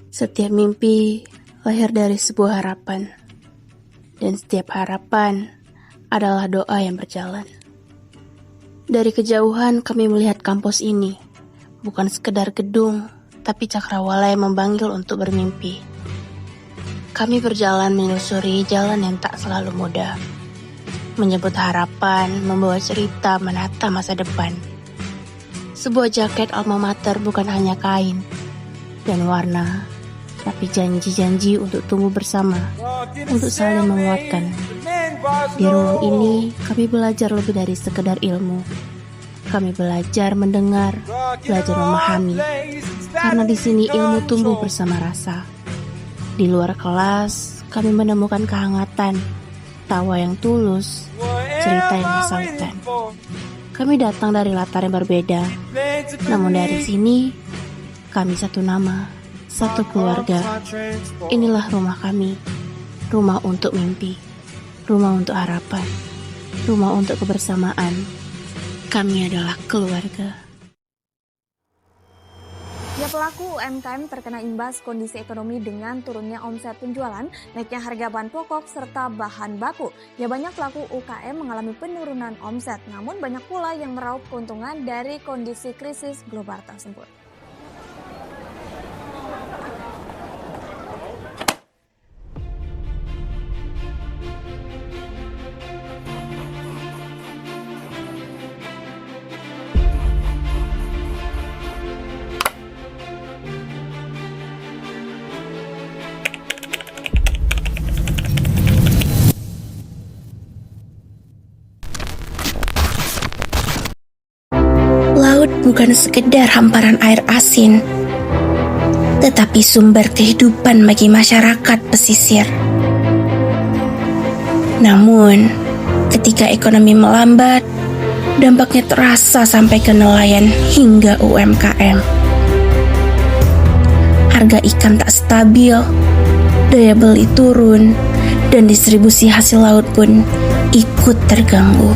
Setiap mimpi lahir dari sebuah harapan, dan setiap harapan adalah doa yang berjalan. Dari kejauhan kami melihat kampus ini, bukan sekedar gedung, tapi cakrawala yang memanggil untuk bermimpi. Kami berjalan menyusuri jalan yang tak selalu mudah, menyebut harapan, membawa cerita, menata masa depan. Sebuah jaket alma mater bukan hanya kain dan warna, tapi janji-janji untuk tumbuh bersama, untuk saling menguatkan. Di ruang ini, kami belajar lebih dari sekedar ilmu. Kami belajar mendengar, belajar memahami, karena di sini ilmu tumbuh bersama rasa. Di luar kelas, kami menemukan kehangatan, tawa yang tulus, cerita yang mensalurkan. Kami datang dari latar yang berbeda, namun dari sini, kami satu nama, satu keluarga. Inilah rumah kami, rumah untuk mimpi, rumah untuk harapan, rumah untuk kebersamaan. Kami adalah keluarga. Ya, pelaku UMKM terkena imbas kondisi ekonomi dengan turunnya omset penjualan, naiknya harga bahan pokok, serta bahan baku. Ya, banyak pelaku UKM mengalami penurunan omset, namun banyak pula yang meraup keuntungan dari kondisi krisis global tersebut. Laut bukan sekedar hamparan air asin, tetapi sumber kehidupan bagi masyarakat pesisir. Namun, ketika ekonomi melambat, dampaknya terasa sampai ke nelayan hingga UMKM. Harga ikan tak stabil, daya beli turun, dan distribusi hasil laut pun ikut terganggu.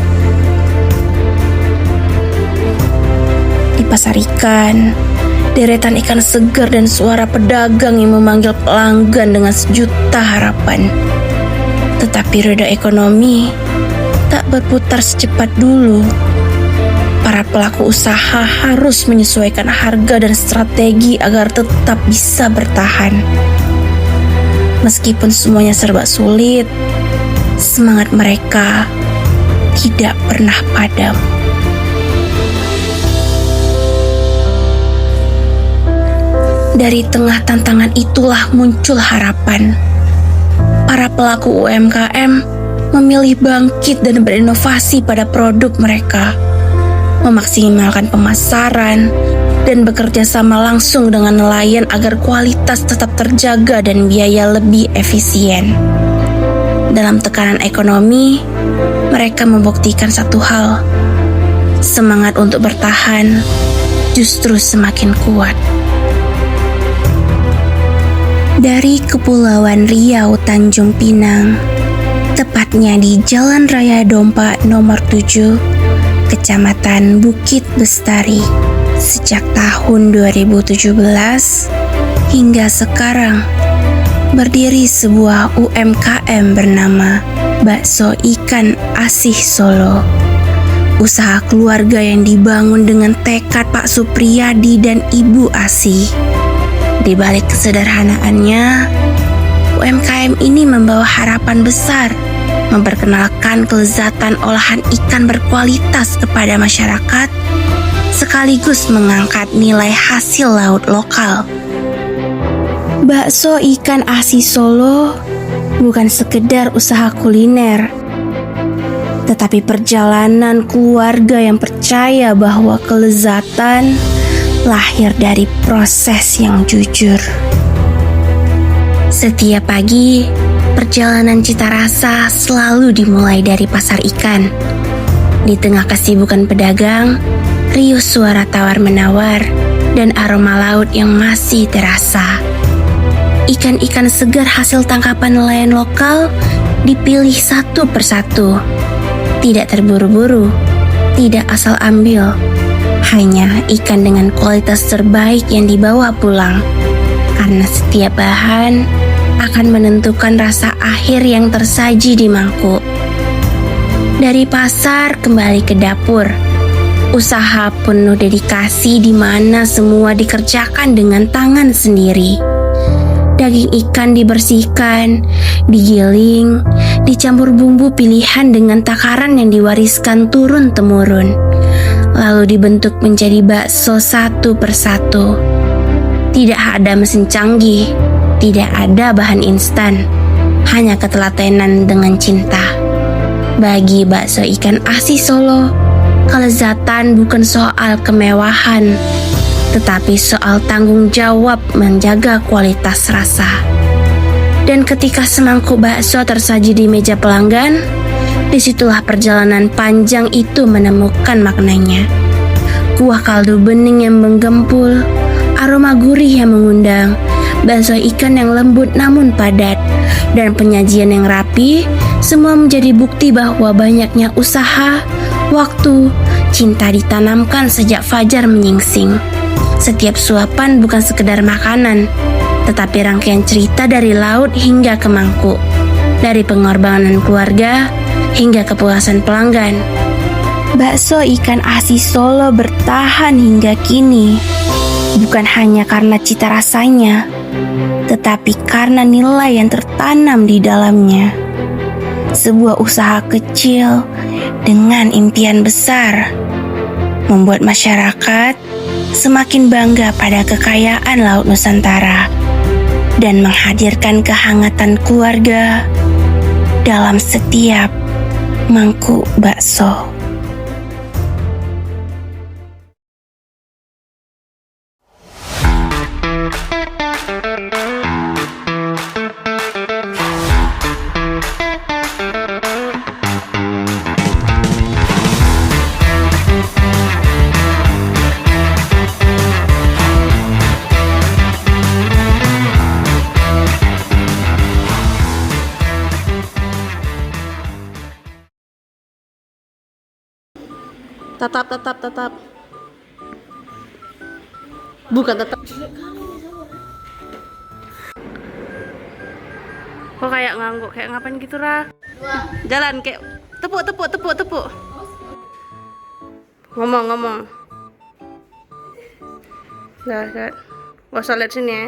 Di pasar ikan, deretan ikan segar dan suara pedagang yang memanggil pelanggan dengan sejuta harapan. Tetapi roda ekonomi tak berputar secepat dulu. Para pelaku usaha harus menyesuaikan harga dan strategi agar tetap bisa bertahan. Meskipun semuanya serba sulit, semangat mereka tidak pernah padam. Dari tengah tantangan itulah muncul harapan. Para pelaku UMKM memilih bangkit dan berinovasi pada produk mereka, memaksimalkan pemasaran, dan bekerja sama langsung dengan nelayan agar kualitas tetap terjaga dan biaya lebih efisien. Dalam tekanan ekonomi, mereka membuktikan satu hal: semangat untuk bertahan justru semakin kuat. Dari Kepulauan Riau, Tanjung Pinang, tepatnya di Jalan Raya Dompa nomor 7, Kecamatan Bukit Bestari, sejak tahun 2017 hingga sekarang, berdiri sebuah UMKM bernama Bakso Ikan Asih Solo. Usaha keluarga yang dibangun dengan tekad Pak Supriyadi dan Ibu Asih. Di balik kesederhanaannya, UMKM ini membawa harapan besar, memperkenalkan kelezatan olahan ikan berkualitas kepada masyarakat, sekaligus mengangkat nilai hasil laut lokal. Bakso Ikan Asih Solo bukan sekedar usaha kuliner, tetapi perjalanan keluarga yang percaya bahwa kelezatan lahir dari proses yang jujur. Setiap pagi, perjalanan cita rasa selalu dimulai dari pasar ikan. Di tengah kesibukan pedagang, riuh suara tawar-menawar, dan aroma laut yang masih terasa. Ikan-ikan segar hasil tangkapan nelayan lokal dipilih satu persatu. Tidak terburu-buru, tidak asal ambil. Hanya ikan dengan kualitas terbaik yang dibawa pulang. karena setiap bahan akan menentukan rasa akhir yang tersaji di mangkuk. Dari pasar kembali ke dapur, usaha penuh dedikasi di mana semua dikerjakan dengan tangan sendiri. Daging ikan dibersihkan, digiling, dicampur bumbu pilihan dengan takaran yang diwariskan turun-temurun, lalu dibentuk menjadi bakso satu persatu. Tidak ada mesin canggih, tidak ada bahan instan, hanya ketelatenan dengan cinta. Bagi bakso ikan asin Solo, kelezatan bukan soal kemewahan, tetapi soal tanggung jawab menjaga kualitas rasa. Dan ketika semangkuk bakso tersaji di meja pelanggan, disitulah perjalanan panjang itu menemukan maknanya. Kuah kaldu bening yang menggempul, aroma gurih yang mengundang, bakso ikan yang lembut namun padat, dan penyajian yang rapi, semua menjadi bukti bahwa banyaknya usaha, waktu, cinta ditanamkan sejak fajar menyingsing. Setiap suapan bukan sekedar makanan, tetapi rangkaian cerita dari laut hingga ke mangkuk, dari pengorbanan keluarga hingga kepuasan pelanggan. Bakso ikan asin Solo bertahan hingga kini, bukan hanya karena cita rasanya, tetapi karena nilai yang tertanam di dalamnya. Sebuah usaha kecil dengan impian besar, membuat masyarakat semakin bangga pada kekayaan Laut Nusantara dan menghadirkan kehangatan keluarga dalam setiap mangkuk bakso. Tetap. Bukan tetap. Kok kayak ngangguk, kayak ngapain gitu, Ra? Jalan kayak tepuk. Ngomong. Dah. Gak usah lihat sini ya.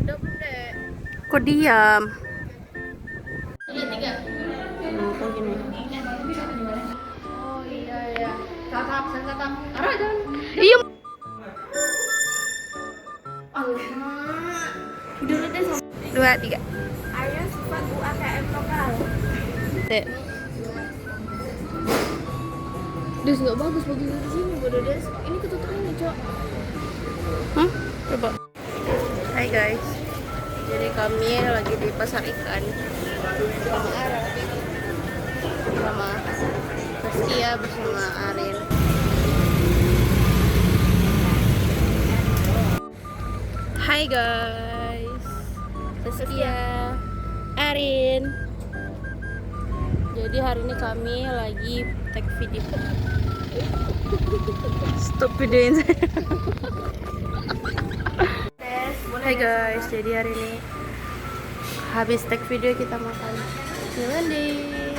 Udah, Bunda. Kok diam? Kok gini? Oh iya. Tatap. Ara jangan. Iya. Dulu deh. 2, 3. Ayo sifat UMKM lokal. Des nggak bagus di sini, bodoh Des. Ini ketutup ini, Cok. Coba. Hai guys. Jadi kami lagi di pasar ikan sama Ara, sama Saskia bersama Arin. Hai guys. Saskia, Arin. Jadi hari ini kami lagi take video. Stop videoin saya. Hai guys, jadi hari ini habis take video kita makan Cilendin.